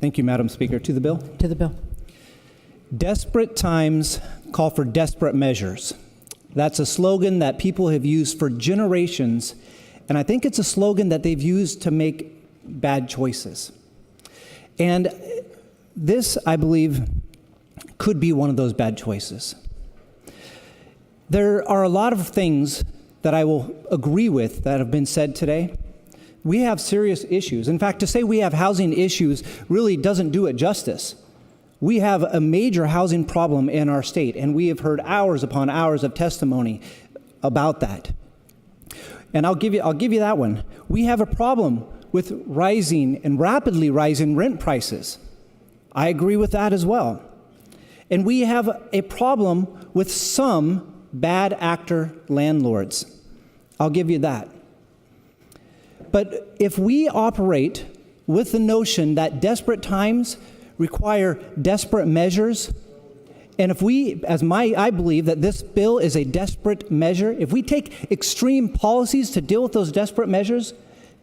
Thank you, Madam Speaker. To the bill? To the bill. Desperate times call for desperate measures. That's a slogan that people have used for generations, and I think it's a slogan that they've used to make bad choices. And this, I believe, could be one of those bad choices. There are a lot of things that I will agree with that have been said today. We have serious issues. In fact, to say we have housing issues really doesn't do it justice. We have a major housing problem in our state, and we have heard hours upon hours of testimony about that. And I'll give you that one. We have a problem with rising and rapidly rising rent prices. I agree with that as well. And we have a problem with some bad actor landlords. I'll give you that. But if we operate with the notion that desperate times require desperate measures, and if we, I believe that this bill is a desperate measure, if we take extreme policies to deal with those desperate measures,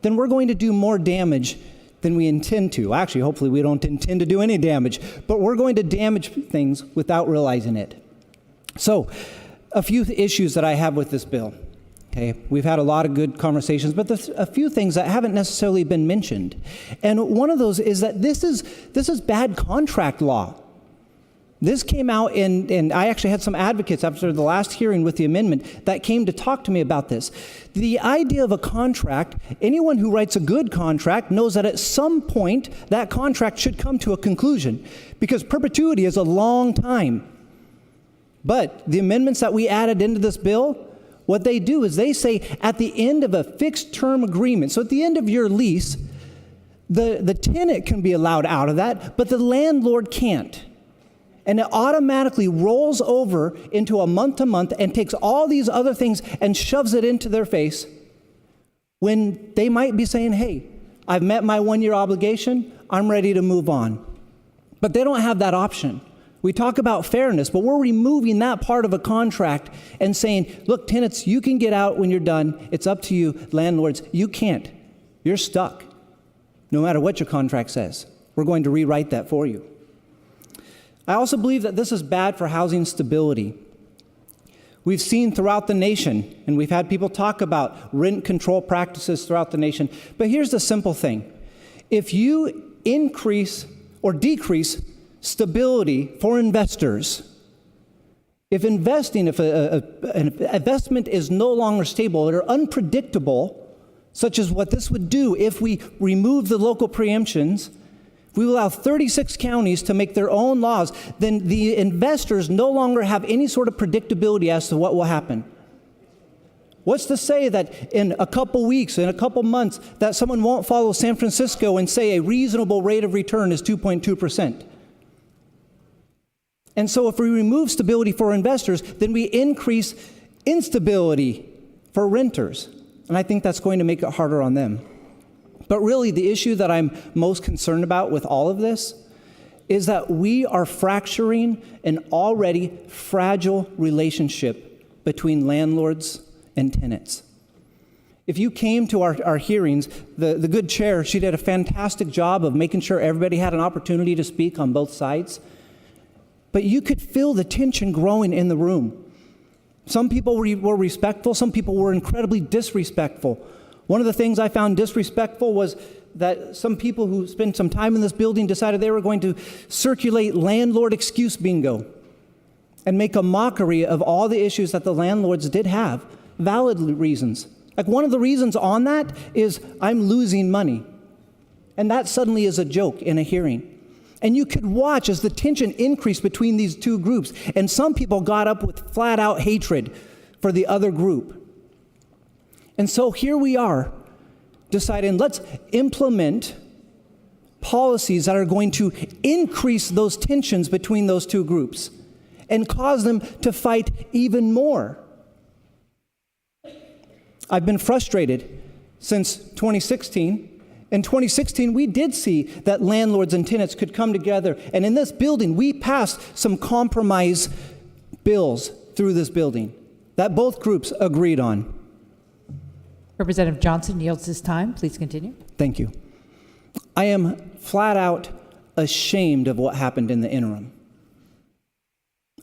then we're going to do more damage than we intend to. Actually, hopefully we don't intend to do any damage, but we're going to damage things without realizing it. So, a few issues that I have with this bill. Okay, we've had a lot of good conversations, but there's a few things that haven't necessarily been mentioned. And one of those is that this is bad contract law. This came out and I actually had some advocates after the last hearing with the amendment that came to talk to me about this. The idea of a contract, anyone who writes a good contract knows that at some point that contract should come to a conclusion, because perpetuity is a long time. But the amendments that we added into this bill, what they do is they say at the end of a fixed term agreement, so at the end of your lease, the tenant can be allowed out of that, but the landlord can't. And it automatically rolls over into a month-to-month and takes all these other things and shoves it into their face when they might be saying, hey, I've met my one-year obligation, I'm ready to move on. But they don't have that option. We talk about fairness, but we're removing that part of a contract and saying, look, tenants, you can get out when you're done. It's up to you. Landlords, you can't. You're stuck, no matter what your contract says. We're going to rewrite that for you. I also believe that this is bad for housing stability. We've seen throughout the nation, and we've had people talk about rent control practices throughout the nation, but here's the simple thing. If you increase or decrease stability for investors, if an investment is no longer stable or unpredictable, such as what this would do if we remove the local preemptions, we will allow 36 counties to make their own laws, then the investors no longer have any sort of predictability as to what will happen. What's to say that in a couple weeks, in a couple months, that someone won't follow San Francisco and say a reasonable rate of return is 2.2%? And so if we remove stability for investors, then we increase instability for renters. And I think that's going to make it harder on them. But really, the issue that I'm most concerned about with all of this is that we are fracturing an already fragile relationship between landlords and tenants. If you came to our hearings, the good chair, she did a fantastic job of making sure everybody had an opportunity to speak on both sides. But you could feel the tension growing in the room. Some people were respectful, some people were incredibly disrespectful. One of the things I found disrespectful was that some people who spent some time in this building decided they were going to circulate landlord excuse bingo and make a mockery of all the issues that the landlords did have, valid reasons. Like one of the reasons on that is I'm losing money. And that suddenly is a joke in a hearing. And you could watch as the tension increased between these two groups. And some people got up with flat out hatred for the other group. And so here we are deciding, let's implement policies that are going to increase those tensions between those two groups and cause them to fight even more. I've been frustrated since 2016. In 2016, we did see that landlords and tenants could come together. And in this building, we passed some compromise bills through this building that both groups agreed on. Representative Johnson yields his time. Please continue. Thank you. I am flat out ashamed of what happened in the interim.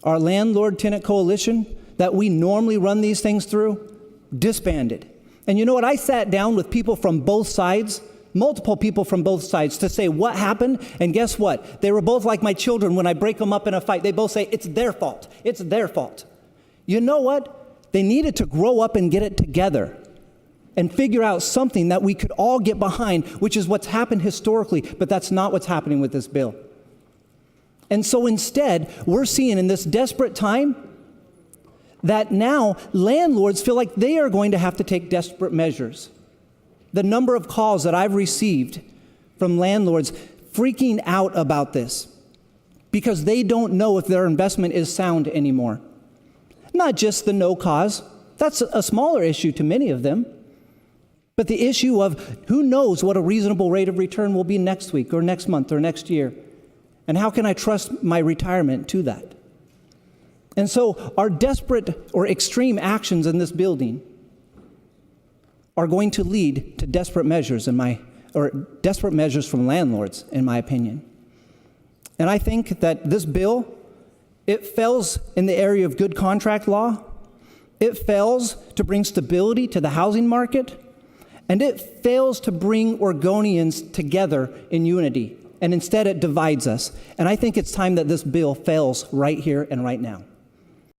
Our landlord-tenant coalition that we normally run these things through disbanded. And you know what? I sat down with people from both sides, multiple people from both sides, to say what happened. And guess what? They were both like my children. When I break them up in a fight, they both say, it's their fault. It's their fault. You know what? They needed to grow up and get it together and figure out something that we could all get behind, which is what's happened historically, but that's not what's happening with this bill. And so instead, we're seeing in this desperate time that now landlords feel like they are going to have to take desperate measures. The number of calls that I've received from landlords freaking out about this because they don't know if their investment is sound anymore. Not just the no cause. That's a smaller issue to many of them. But the issue of who knows what a reasonable rate of return will be next week or next month or next year. And how can I trust my retirement to that? And so our desperate or extreme actions in this building are going to lead to desperate measures desperate measures from landlords, in my opinion. And I think that this bill, it fails in the area of good contract law. It fails to bring stability to the housing market. And it fails to bring Oregonians together in unity. And instead it divides us. And I think it's time that this bill fails right here and right now.